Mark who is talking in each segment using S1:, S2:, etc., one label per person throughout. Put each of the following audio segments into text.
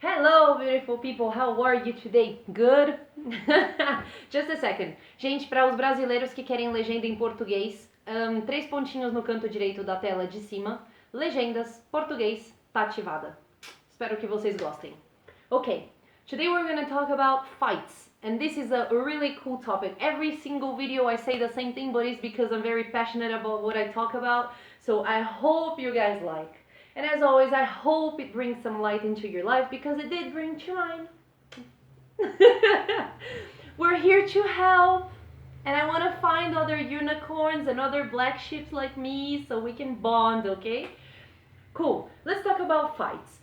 S1: Hello, beautiful people. How are you today? Good? Just a second. Gente, para os brasileiros que querem legenda em português, três pontinhos no canto direito da tela de cima. Legendas, português, tá ativada. Espero que vocês gostem. Okay, today we're going to talk about fights. And this is a really cool topic. Every single video I say the same thing, but it's because I'm very passionate about what I talk about. So I hope you guys like. And as always, I hope it brings some light into your life because it did bring to mine. We're here to help. And I want to find other unicorns and other black sheep like me so we can bond, okay? Cool. Let's talk about fights.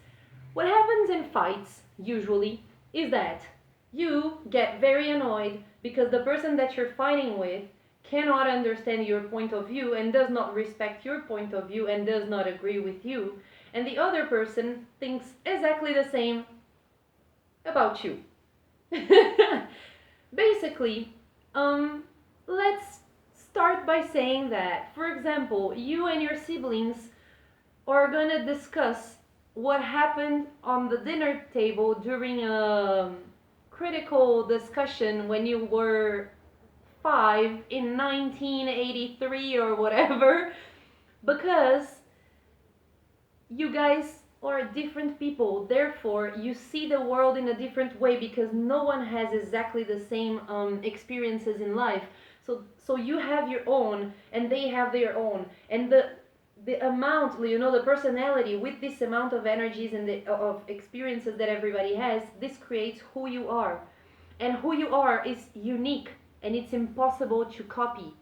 S1: What happens in fights, usually, is that you get very annoyed because the person that you're fighting with cannot understand your point of view and does not respect your point of view and does not agree with you. And the other person thinks exactly the same about you. Basically, let's start by saying that, for example, you and your siblings are gonna discuss what happened on the dinner table during a critical discussion when you were 5 in 1983 or whatever, because you guys are different people. Therefore, you see the world in a different way because no one has exactly the same experiences in life. So you have your own and they have their own, and the amount, the personality with this amount of energies and of experiences that everybody has, this creates who you are. And who you are is unique and it's impossible to copy,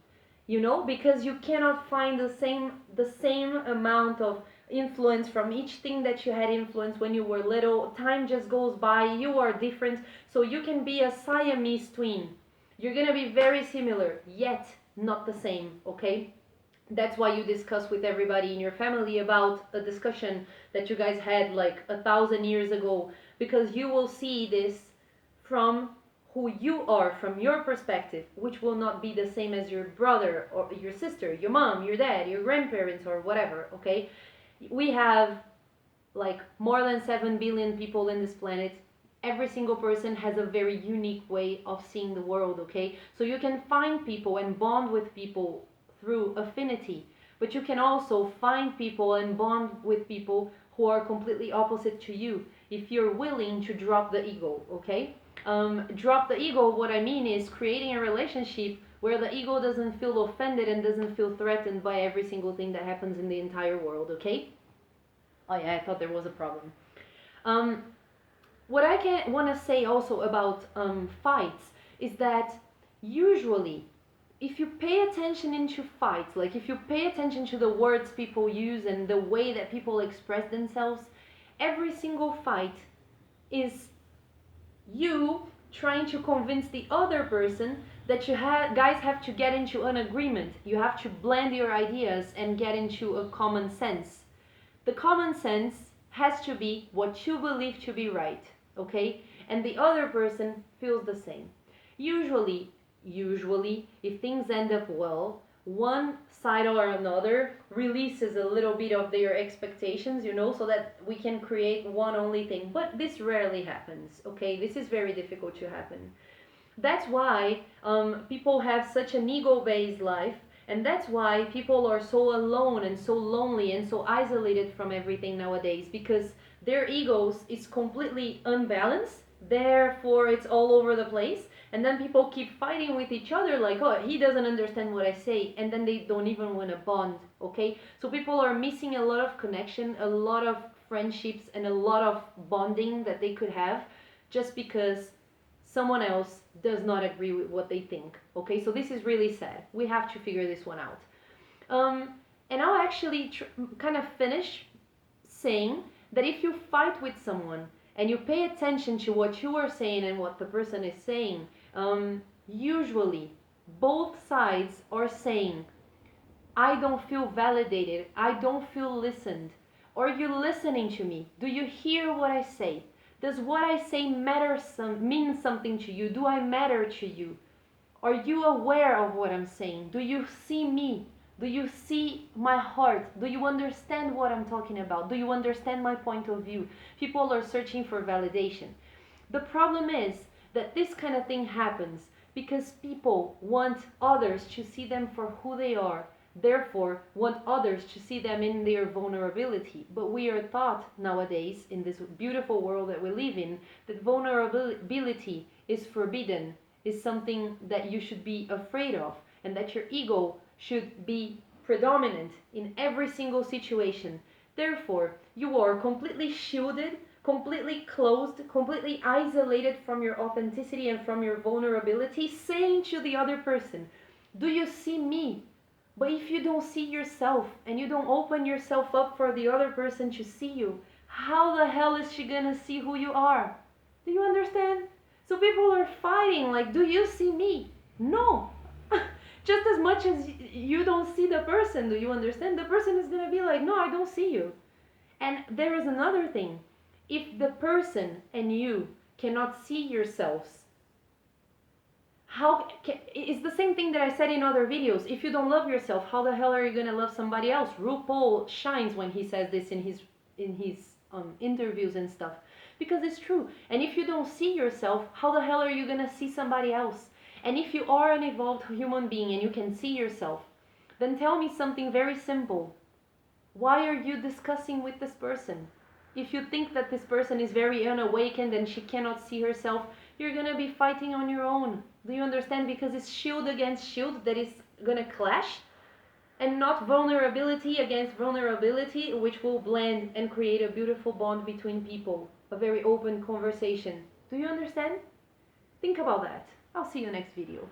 S1: because you cannot find the same amount of influence from each thing that you had influence when you were little. Time just goes by, you are different, so you can be a Siamese twin. You're gonna be very similar, yet not the same, okay? That's why you discuss with everybody in your family about a discussion that you guys had like 1,000 years ago, because you will see this from who you are, from your perspective, which will not be the same as your brother or your sister, your mom, your dad, your grandparents, or whatever, okay? We have like more than 7 billion people in this planet. Every single person has a very unique way of seeing the world, okay? So you can find people and bond with people through affinity, but you can also find people and bond with people who are completely opposite to you if you're willing to drop the ego, okay? Drop the ego, what I mean is creating a relationship where the ego doesn't feel offended and doesn't feel threatened by every single thing that happens in the entire world, okay? Oh yeah, I thought there was a problem. What I want to say also about fights is that usually if you pay attention into fights, like if you pay attention to the words people use and the way that people express themselves, every single fight is you trying to convince the other person that you guys have to get into an agreement. You have to blend your ideas and get into a common sense. The common sense has to be what you believe to be right, okay? And the other person feels the same. Usually, if things end up well, one side or another releases a little bit of their expectations, so that we can create one only thing. But this rarely happens, okay? This is very difficult to happen. That's why people have such an ego-based life, and that's why people are so alone and so lonely and so isolated from everything nowadays, because their egos is completely unbalanced, therefore it's all over the place. And then people keep fighting with each other like, oh, he doesn't understand what I say, and then they don't even want to bond, okay? So people are missing a lot of connection, a lot of friendships, and a lot of bonding that they could have just because someone else does not agree with what they think, okay? So this is really sad. We have to figure this one out. And I'll actually kind of finish saying that if you fight with someone and you pay attention to what you are saying and what the person is saying, usually both sides are saying, I don't feel validated, I don't feel listened. Are you listening to me? Do you hear what I say? Does what I say mean something to you? Do I matter to you? Are you aware of what I'm saying? Do you see me? Do you see my heart? Do you understand what I'm talking about? Do you understand my point of view? People are searching for validation. The problem is that this kind of thing happens because people want others to see them for who they are, therefore want others to see them in their vulnerability. But we are taught nowadays, in this beautiful world that we live in, that vulnerability is forbidden, is something that you should be afraid of, and that your ego should be predominant in every single situation. Therefore, you are completely shielded, completely closed, completely isolated from your authenticity and from your vulnerability, saying to the other person, do you see me? But if you don't see yourself and you don't open yourself up for the other person to see you, how the hell is she gonna see who you are? Do you understand? So people are fighting like, do you see me? No. Just as much as you don't see the person, do you understand? The person is gonna be like, no, I don't see you. And there is another thing. If the person and you cannot see yourselves, it's the same thing that I said in other videos. If you don't love yourself, how the hell are you gonna love somebody else? RuPaul shines when he says this in his interviews and stuff, because it's true. And if you don't see yourself, how the hell are you gonna see somebody else? And if you are an evolved human being and you can see yourself, then tell me something very simple. Why are you discussing with this person? If you think that this person is very unawakened and she cannot see herself, you're gonna be fighting on your own. Do you understand? Because it's shield against shield that is gonna clash, and not vulnerability against vulnerability, which will blend and create a beautiful bond between people. A very open conversation. Do you understand? Think about that. I'll see you next video.